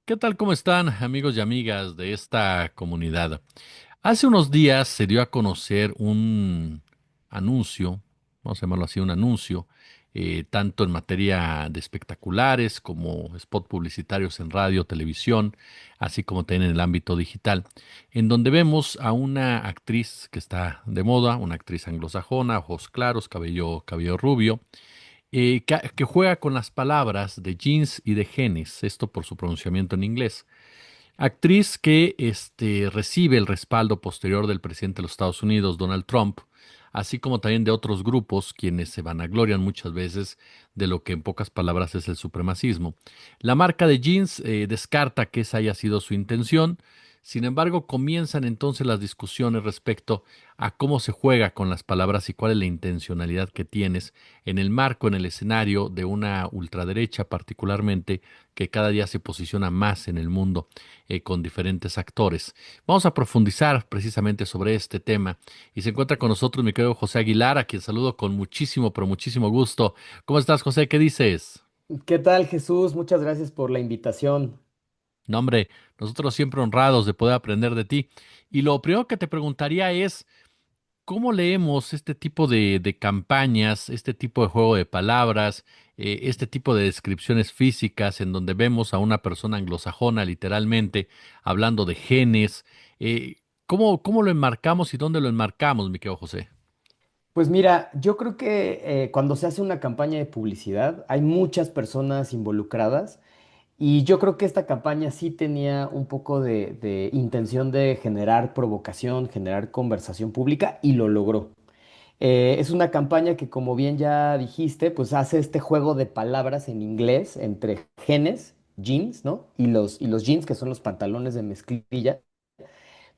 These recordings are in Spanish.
¿Qué tal? ¿Cómo están, amigos y amigas de esta comunidad? Hace unos días se dio a conocer un anuncio, vamos a llamarlo así, un anuncio, tanto en materia de espectaculares como spot publicitarios en radio, televisión, así como también en el ámbito digital, en donde vemos a una actriz que está de moda, una actriz anglosajona, ojos claros, cabello rubio, que juega con las palabras de jeans y de genes, esto por su pronunciamiento en inglés. Actriz que recibe el respaldo posterior del presidente de los Estados Unidos, Donald Trump, así como también de otros grupos quienes se vanaglorian muchas veces de lo que en pocas palabras es el supremacismo. La marca de jeans descarta que esa haya sido su intención. Sin embargo, comienzan entonces las discusiones respecto a cómo se juega con las palabras y cuál es la intencionalidad que tienes en el marco, en el escenario de una ultraderecha particularmente que cada día se posiciona más en el mundo con diferentes actores. Vamos a profundizar precisamente sobre este tema y se encuentra con nosotros mi querido José Aguilar, a quien saludo con muchísimo, pero muchísimo gusto. ¿Cómo estás, José? ¿Qué dices? ¿Qué tal, Jesús? Muchas gracias por la invitación. No, hombre, nosotros siempre honrados de poder aprender de ti. Y lo primero que te preguntaría es, ¿cómo leemos este tipo de campañas, este tipo de juego de palabras, este tipo de descripciones físicas en donde vemos a una persona anglosajona literalmente hablando de genes? ¿Cómo lo enmarcamos y dónde lo enmarcamos, mi querido José? Pues mira, yo creo que cuando se hace una campaña de publicidad hay muchas personas involucradas y yo creo que esta campaña sí tenía un poco de intención de generar provocación, generar conversación pública y lo logró. Es una campaña que, como bien ya dijiste, pues hace este juego de palabras en inglés entre genes, jeans, ¿no? Y los jeans, que son los pantalones de mezclilla.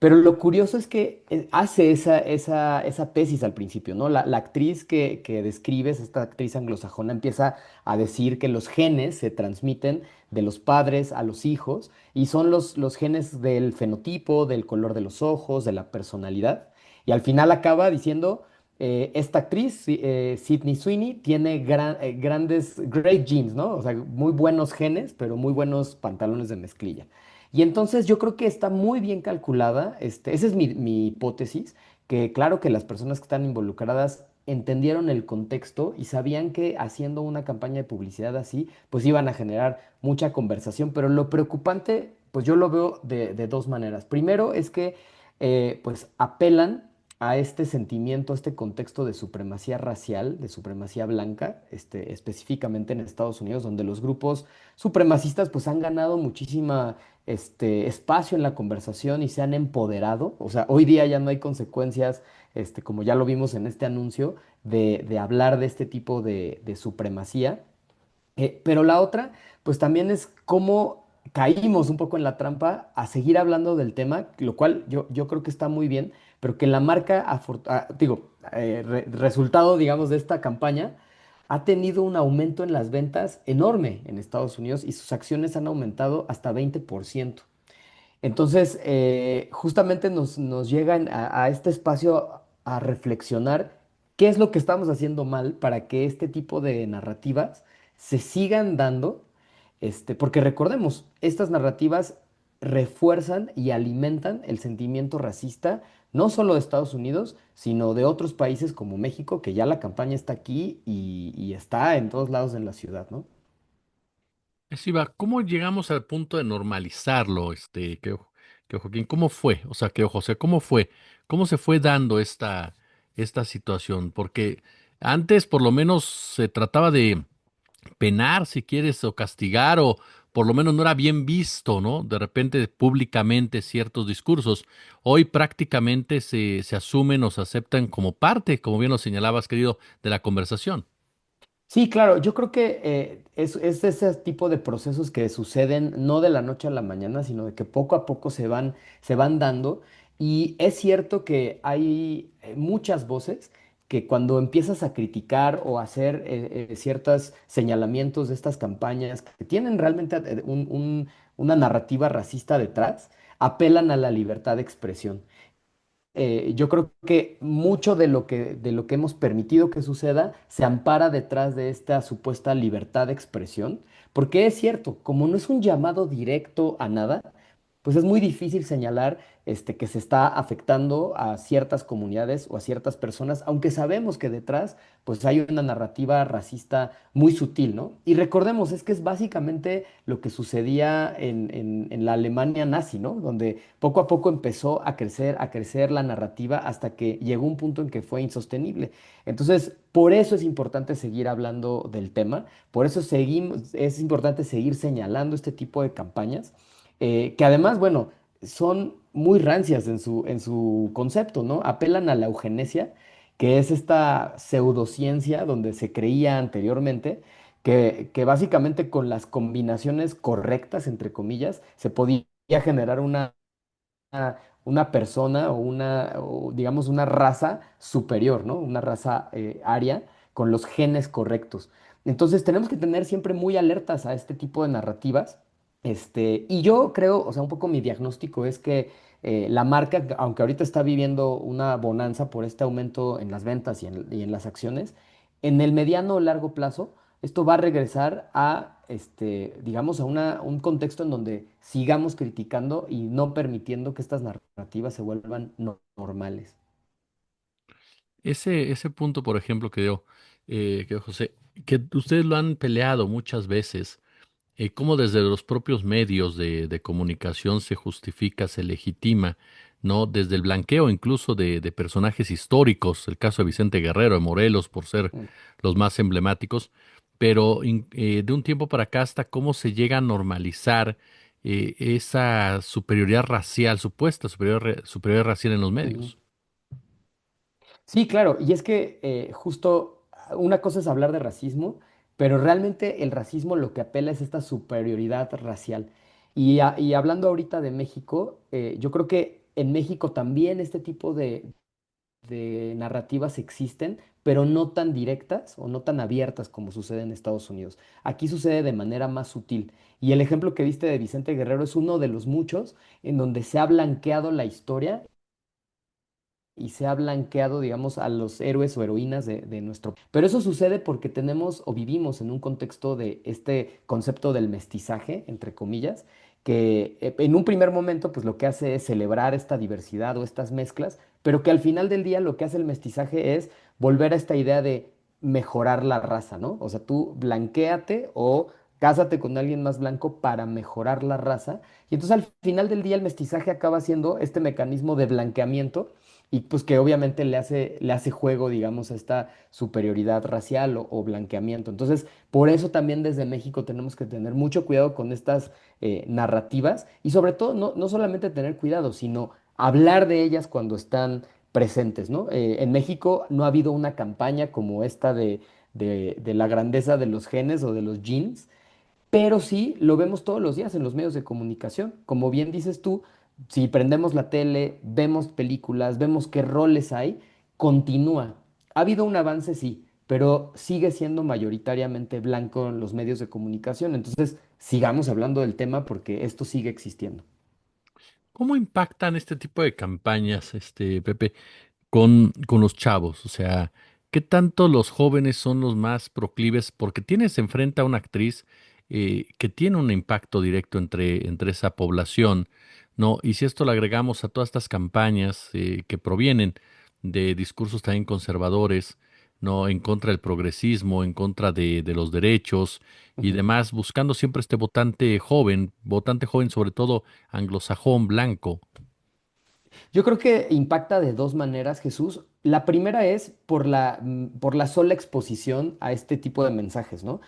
Pero lo curioso es que hace esa tesis al principio, ¿no? La actriz que describes, esta actriz anglosajona, empieza a decir que los genes se transmiten de los padres a los hijos y son los genes del fenotipo, del color de los ojos, de la personalidad. Y al final acaba diciendo, esta actriz, Sydney Sweeney, tiene grandes, great genes, ¿no? O sea, muy buenos genes, pero muy buenos pantalones de mezclilla. Y entonces yo creo que está muy bien calculada, esa es mi hipótesis, que claro que las personas que están involucradas entendieron el contexto y sabían que haciendo una campaña de publicidad así, pues iban a generar mucha conversación, pero lo preocupante, pues yo lo veo de dos maneras. Primero es que pues apelan a este sentimiento, a este contexto de supremacía racial, de supremacía blanca, específicamente en Estados Unidos, donde los grupos supremacistas pues han ganado muchísima espacio en la conversación y se han empoderado. O sea, hoy día ya no hay consecuencias, como ya lo vimos en este anuncio, de hablar de este tipo de supremacía. Pero la otra, pues también es cómo caímos un poco en la trampa a seguir hablando del tema, lo cual yo creo que está muy bien, pero que la marca, resultado, digamos, de esta campaña, ha tenido un aumento en las ventas enorme en Estados Unidos y sus acciones han aumentado hasta 20%. Entonces, justamente nos llegan a este espacio a reflexionar qué es lo que estamos haciendo mal para que este tipo de narrativas se sigan dando, porque recordemos, estas narrativas refuerzan y alimentan el sentimiento racista, no solo de Estados Unidos, sino de otros países como México, que ya la campaña está aquí y está en todos lados en la ciudad, ¿no? Iba, ¿cómo llegamos al punto de normalizarlo, que Joaquín? ¿Cómo fue? O sea, que José, ¿cómo fue? ¿Cómo se fue dando esta situación? Porque antes por lo menos se trataba de penar, si quieres, o castigar, o por lo menos no era bien visto, ¿no? De repente públicamente ciertos discursos. Hoy prácticamente se asumen o se aceptan como parte, como bien lo señalabas, querido, de la conversación. Sí, claro, yo creo que es ese tipo de procesos que suceden no de la noche a la mañana, sino de que poco a poco se van dando. Y es cierto que hay muchas voces que cuando empiezas a criticar o a hacer ciertos señalamientos de estas campañas que tienen realmente una narrativa racista detrás, apelan a la libertad de expresión. yo creo que mucho de lo que hemos permitido que suceda se ampara detrás de esta supuesta libertad de expresión, porque es cierto, como no es un llamado directo a nada, pues es muy difícil señalar que se está afectando a ciertas comunidades o a ciertas personas, aunque sabemos que detrás pues hay una narrativa racista muy sutil, ¿no? Y recordemos, es que es básicamente lo que sucedía en la Alemania nazi, ¿no? Donde poco a poco empezó a crecer la narrativa hasta que llegó un punto en que fue insostenible. Entonces, por eso es importante seguir hablando del tema, por eso es importante seguir señalando este tipo de campañas que además, bueno, son muy rancias en su concepto, ¿no? Apelan a la eugenesia, que es esta pseudociencia donde se creía anteriormente que básicamente con las combinaciones correctas, entre comillas, se podía generar una persona o digamos, una raza superior, ¿no? Una raza aria con los genes correctos. Entonces tenemos que tener siempre muy alertas a este tipo de narrativas. Y yo creo, o sea, un poco mi diagnóstico es que la marca, aunque ahorita está viviendo una bonanza por este aumento en las ventas y en las acciones, en el mediano o largo plazo, esto va a regresar a, digamos, a un contexto en donde sigamos criticando y no permitiendo que estas narrativas se vuelvan normales. Ese punto, por ejemplo, que dio José, que ustedes lo han peleado muchas veces, cómo desde los propios medios de comunicación se justifica, se legitima, ¿no? Desde el blanqueo incluso de personajes históricos, el caso de Vicente Guerrero de Morelos, por ser Mm, los más emblemáticos, pero de un tiempo para acá hasta cómo se llega a normalizar esa superioridad racial, supuesta superioridad racial en los ujú. medios. Sí, claro, y es que justo una cosa es hablar de racismo, pero realmente el racismo lo que apela es esta superioridad racial. Y hablando ahorita de México, yo creo que en México también este tipo de narrativas existen, pero no tan directas o no tan abiertas como sucede en Estados Unidos. Aquí sucede de manera más sutil. Y el ejemplo que viste de Vicente Guerrero es uno de los muchos en donde se ha blanqueado la historia y se ha blanqueado, digamos, a los héroes o heroínas de nuestro. Pero eso sucede porque tenemos o vivimos en un contexto de este concepto del mestizaje, entre comillas, que en un primer momento, pues lo que hace es celebrar esta diversidad o estas mezclas, pero que al final del día lo que hace el mestizaje es volver a esta idea de mejorar la raza, ¿no? O sea, tú blanquéate o cásate con alguien más blanco para mejorar la raza. Y entonces al final del día el mestizaje acaba siendo este mecanismo de blanqueamiento y pues que obviamente le hace juego, digamos, a esta superioridad racial o blanqueamiento. Entonces, por eso también desde México tenemos que tener mucho cuidado con estas narrativas y sobre todo no solamente tener cuidado, sino hablar de ellas cuando están presentes, ¿no? En México no ha habido una campaña como esta de la grandeza de los genes o de los genes, pero sí lo vemos todos los días en los medios de comunicación. Como bien dices tú, si prendemos la tele, vemos películas, vemos qué roles hay, continúa. Ha habido un avance, sí, pero sigue siendo mayoritariamente blanco en los medios de comunicación. Entonces, sigamos hablando del tema porque esto sigue existiendo. ¿Cómo impactan este tipo de campañas, Pepe? Con los chavos, o sea, ¿qué tanto los jóvenes son los más proclives? Porque tienes enfrente a una actriz que tiene un impacto directo entre esa población, ¿no? Y si esto lo agregamos a todas estas campañas que provienen de discursos también conservadores, ¿no? En contra del progresismo, en contra de los derechos y Ujú. demás, buscando siempre este votante joven, sobre todo anglosajón, blanco. Yo creo que impacta de dos maneras, Jesús. La primera es por la sola exposición a este tipo de mensajes, ¿no?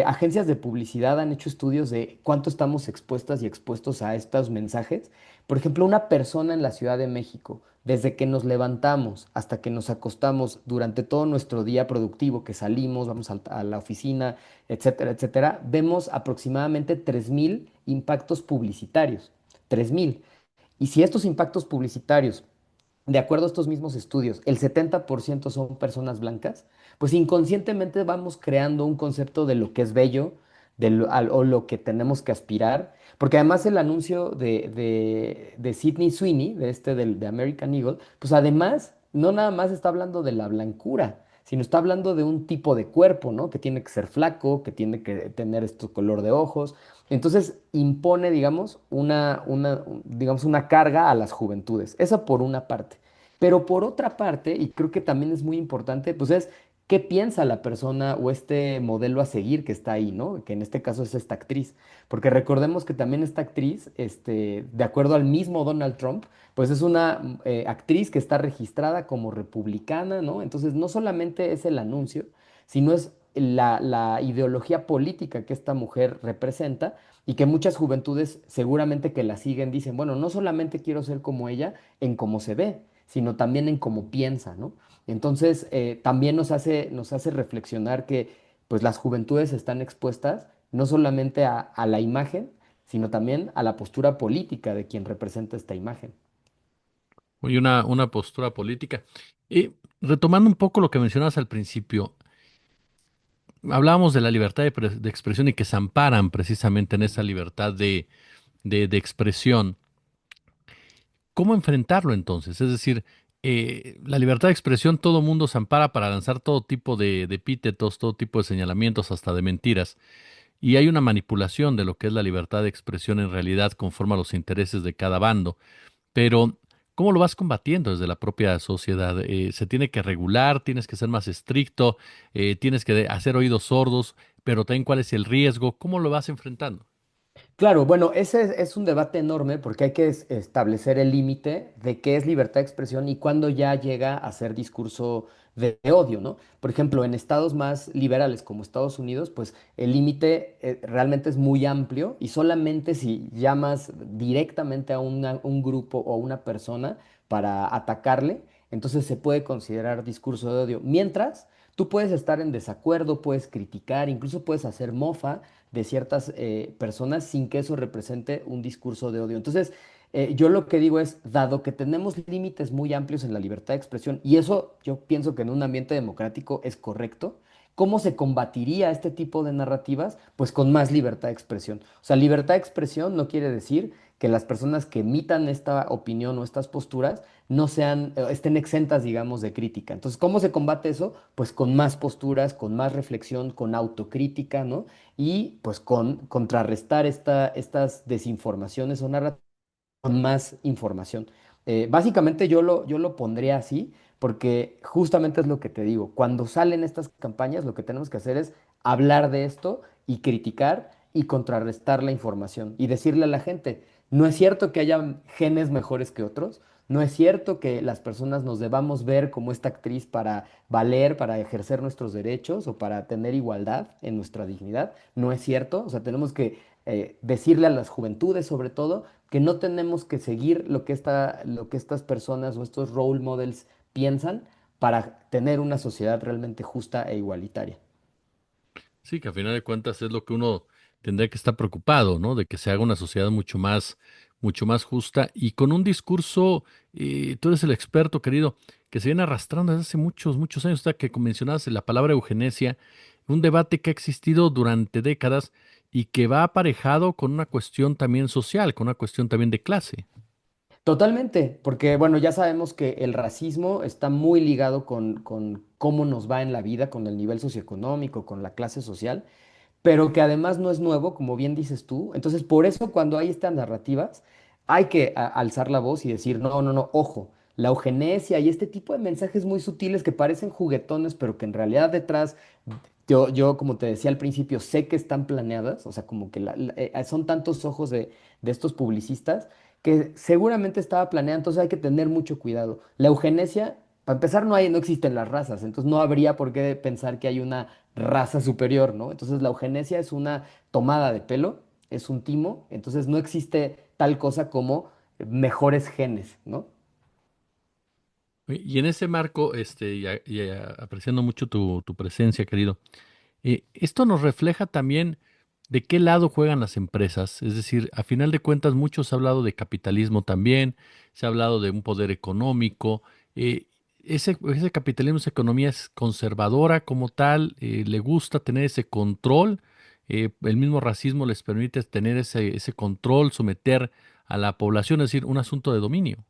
Agencias de publicidad han hecho estudios de cuánto estamos expuestas y expuestos a estos mensajes. Por ejemplo, una persona en la Ciudad de México, desde que nos levantamos hasta que nos acostamos durante todo nuestro día productivo, que salimos, vamos a la oficina, etcétera, etcétera, vemos aproximadamente 3.000 impactos publicitarios. 3.000. Y si estos impactos publicitarios, de acuerdo a estos mismos estudios, el 70% son personas blancas, pues inconscientemente vamos creando un concepto de lo que es bello, o lo que tenemos que aspirar. Porque además el anuncio de Sydney Sweeney, de American Eagle, pues además no nada más está hablando de la blancura, sino está hablando de un tipo de cuerpo, ¿no? Que tiene que ser flaco, que tiene que tener este color de ojos. Entonces impone, digamos, digamos, una carga a las juventudes. Esa por una parte. Pero por otra parte, y creo que también es muy importante, pues es qué piensa la persona o este modelo a seguir que está ahí, ¿no? Que en este caso es esta actriz. Porque recordemos que también esta actriz, de acuerdo al mismo Donald Trump, pues es una actriz que está registrada como republicana, ¿no? Entonces no solamente es el anuncio, sino es la ideología política que esta mujer representa y que muchas juventudes seguramente que la siguen dicen, bueno, no solamente quiero ser como ella en cómo se ve, sino también en cómo piensa, ¿no? Entonces, también nos hace reflexionar que pues las juventudes están expuestas no solamente a la imagen, sino también a la postura política de quien representa esta imagen. Y una postura política. Y retomando un poco lo que mencionabas al principio, hablábamos de la libertad de expresión y que se amparan precisamente en esa libertad de expresión. ¿Cómo enfrentarlo entonces? Es decir, la libertad de expresión, todo mundo se ampara para lanzar todo tipo de epítetos, todo tipo de señalamientos, hasta de mentiras. Y hay una manipulación de lo que es la libertad de expresión en realidad conforme a los intereses de cada bando. Pero, ¿cómo lo vas combatiendo desde la propia sociedad? ¿Se tiene que regular? ¿Tienes que ser más estricto? ¿Tienes que hacer oídos sordos? Pero también, ¿cuál es el riesgo? ¿Cómo lo vas enfrentando? Claro, bueno, ese es un debate enorme porque hay que establecer el límite de qué es libertad de expresión y cuándo ya llega a ser discurso de odio, ¿no? Por ejemplo, en estados más liberales como Estados Unidos, pues el límite realmente es muy amplio y solamente si llamas directamente a un grupo o a una persona para atacarle, entonces se puede considerar discurso de odio. Mientras, tú puedes estar en desacuerdo, puedes criticar, incluso puedes hacer mofa de ciertas personas sin que eso represente un discurso de odio. Entonces, yo lo que digo es, dado que tenemos límites muy amplios en la libertad de expresión, y eso yo pienso que en un ambiente democrático es correcto, ¿cómo se combatiría este tipo de narrativas? Pues con más libertad de expresión. O sea, libertad de expresión no quiere decir que las personas que emitan esta opinión o estas posturas no estén exentas, digamos, de crítica. Entonces, ¿cómo se combate eso? Pues con más posturas, con más reflexión, con autocrítica, ¿no? Y pues con contrarrestar estas desinformaciones o narrativas con más información. Básicamente yo lo pondría así porque justamente es lo que te digo, cuando salen estas campañas lo que tenemos que hacer es hablar de esto y criticar y contrarrestar la información y decirle a la gente, no es cierto que haya genes mejores que otros, no es cierto que las personas nos debamos ver como esta actriz para valer, para ejercer nuestros derechos o para tener igualdad en nuestra dignidad, no es cierto, o sea, tenemos que decirle a las juventudes sobre todo que no tenemos que seguir lo que estas personas o estos role models piensan para tener una sociedad realmente justa e igualitaria. Sí, que a final de cuentas es lo que uno tendría que estar preocupado, ¿no? De que se haga una sociedad mucho más justa y con un discurso, tú eres el experto, querido, que se viene arrastrando desde hace muchos, muchos años, hasta que mencionabas la palabra eugenesia, un debate que ha existido durante décadas y que va aparejado con una cuestión también social, con una cuestión también de clase. Totalmente, porque bueno, ya sabemos que el racismo está muy ligado con cómo nos va en la vida, con el nivel socioeconómico, con la clase social, pero que además no es nuevo, como bien dices tú. Entonces, por eso cuando hay estas narrativas, hay que alzar la voz y decir, no, no, no, ojo, la eugenesia y este tipo de mensajes muy sutiles que parecen juguetones, pero que en realidad detrás, yo como te decía al principio, sé que están planeadas, o sea, como que son tantos ojos de estos publicistas que seguramente estaba planeada, entonces hay que tener mucho cuidado. La eugenesia, para empezar, no existen las razas, entonces no habría por qué pensar que hay una raza superior, ¿no? Entonces la eugenesia es una tomada de pelo, es un timo, entonces no existe tal cosa como mejores genes, ¿no? Y en ese marco, apreciando mucho tu presencia, querido, esto nos refleja también de qué lado juegan las empresas. Es decir, a final de cuentas, muchos ha hablado de capitalismo también, se ha hablado de un poder económico. Ese capitalismo, esa economía es conservadora como tal, le gusta tener ese control. el mismo racismo les permite tener ese control, someter a la población, es decir, un asunto de dominio.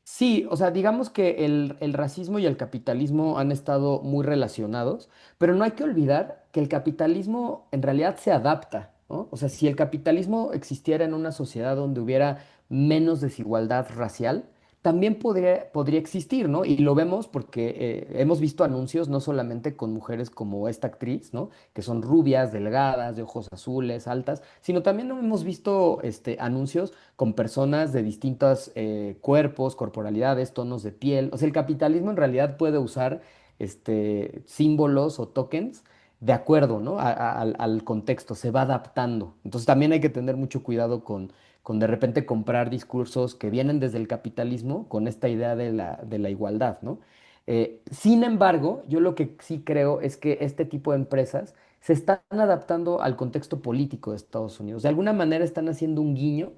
Sí, o sea, digamos que el racismo y el capitalismo han estado muy relacionados, pero no hay que olvidar que el capitalismo en realidad se adapta, ¿no? O sea, si el capitalismo existiera en una sociedad donde hubiera menos desigualdad racial, también podría existir, ¿no? Y lo vemos porque hemos visto anuncios no solamente con mujeres como esta actriz, ¿no? Que son rubias, delgadas, de ojos azules, altas, sino también hemos visto anuncios con personas de distintos cuerpos, corporalidades, tonos de piel. O sea, el capitalismo en realidad puede usar símbolos o tokens de acuerdo, ¿no? Al contexto, se va adaptando. Entonces también hay que tener mucho cuidado con de repente comprar discursos que vienen desde el capitalismo con esta idea de la igualdad, ¿no? Sin embargo, yo lo que sí creo es que este tipo de empresas se están adaptando al contexto político de Estados Unidos. De alguna manera están haciendo un guiño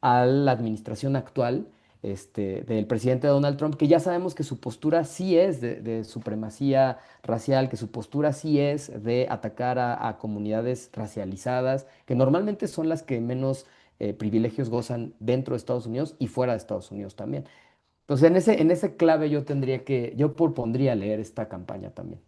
a la administración actual del presidente Donald Trump, que ya sabemos que su postura sí es de supremacía racial, que su postura sí es de atacar a comunidades racializadas, que normalmente son las que menos privilegios gozan dentro de Estados Unidos y fuera de Estados Unidos también. Entonces, en ese clave yo propondría leer esta campaña también.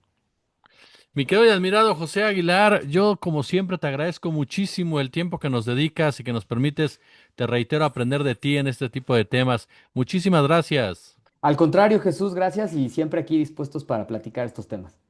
Mi querido y admirado José Aguilar, yo como siempre te agradezco muchísimo el tiempo que nos dedicas y que nos permites, te reitero, aprender de ti en este tipo de temas. Muchísimas gracias. Al contrario, Jesús, gracias y siempre aquí dispuestos para platicar estos temas.